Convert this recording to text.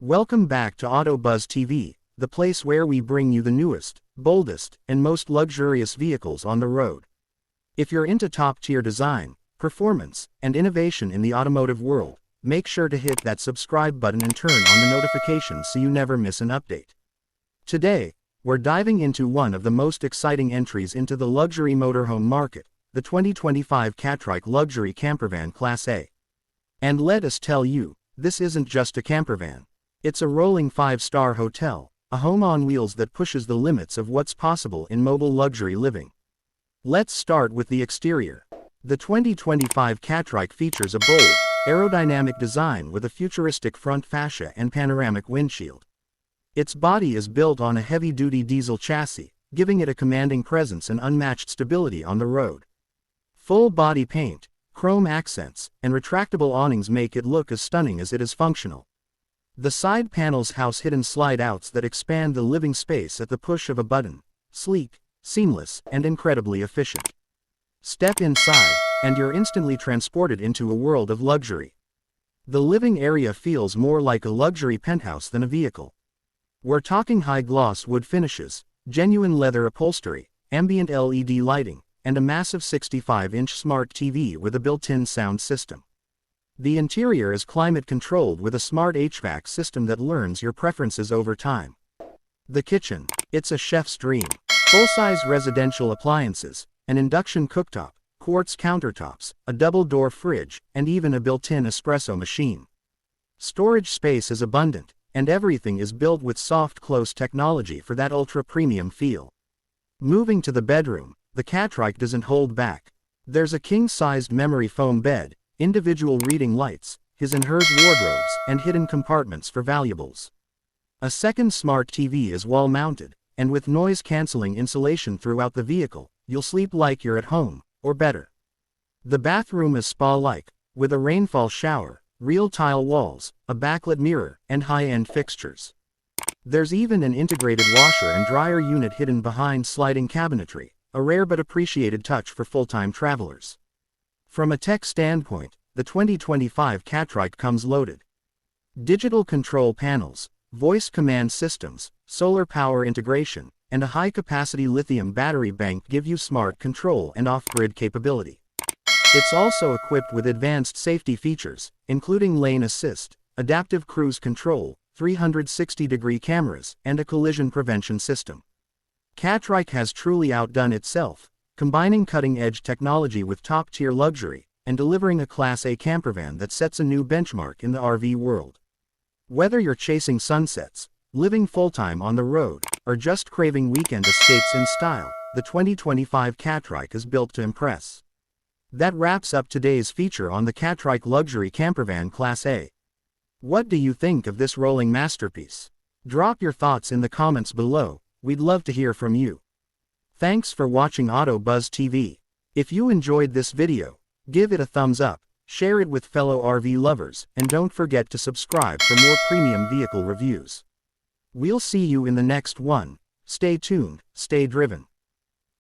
Welcome back to AutoBuzz TV, the place where we bring you the newest, boldest, and most luxurious vehicles on the road. If you're into top-tier design, performance, and innovation in the automotive world, make sure to hit that subscribe button and turn on the notifications so you never miss an update. Today, we're diving into one of the most exciting entries into the luxury motorhome market, the 2025 Catrrike Luxury Campervan Class A. And let us tell you, this isn't just a campervan. It's a rolling 5-star hotel, a home on wheels that pushes the limits of what's possible in mobile luxury living. Let's start with the exterior. The 2025 Catrrike features a bold, aerodynamic design with a futuristic front fascia and panoramic windshield. Its body is built on a heavy-duty diesel chassis, giving it a commanding presence and unmatched stability on the road. Full body paint, chrome accents, and retractable awnings make it look as stunning as it is functional. The side panels house hidden slide-outs that expand the living space at the push of a button. Sleek, seamless, and incredibly efficient. Step inside, and you're instantly transported into a world of luxury. The living area feels more like a luxury penthouse than a vehicle. We're talking high-gloss wood finishes, genuine leather upholstery, ambient LED lighting, and a massive 65-inch smart TV with a built-in sound system. The interior is climate-controlled with a smart HVAC system that learns your preferences over time. The kitchen, it's a chef's dream. Full-size residential appliances, an induction cooktop, quartz countertops, a double-door fridge, and even a built-in espresso machine. Storage space is abundant, and everything is built with soft close technology for that ultra-premium feel. Moving to the bedroom, the Catrrike doesn't hold back. There's a king-sized memory foam bed, individual reading lights, his and hers wardrobes, and hidden compartments for valuables. A second smart TV is wall-mounted, and with noise-canceling insulation throughout the vehicle, you'll sleep like you're at home, or better. The bathroom is spa-like, with a rainfall shower, real tile walls, a backlit mirror, and high-end fixtures. There's even an integrated washer and dryer unit hidden behind sliding cabinetry, a rare but appreciated touch for full-time travelers. From a tech standpoint, the 2025 Catrrike comes loaded. Digital control panels, voice command systems, solar power integration, and a high-capacity lithium battery bank give you smart control and off-grid capability. It's also equipped with advanced safety features, including lane assist, adaptive cruise control, 360-degree cameras, and a collision prevention system. Catrrike has truly outdone itself, combining cutting-edge technology with top-tier luxury, and delivering a Class A campervan that sets a new benchmark in the RV world. Whether you're chasing sunsets, living full-time on the road, or just craving weekend escapes in style, the 2025 Catrrike is built to impress. That wraps up today's feature on the Catrrike Luxury Campervan Class A. What do you think of this rolling masterpiece? Drop your thoughts in the comments below, we'd love to hear from you. Thanks for watching AutoBuzz TV. If you enjoyed this video, give it a thumbs up, share it with fellow RV lovers, and don't forget to subscribe for more premium vehicle reviews. We'll see you in the next one. Stay tuned, stay driven.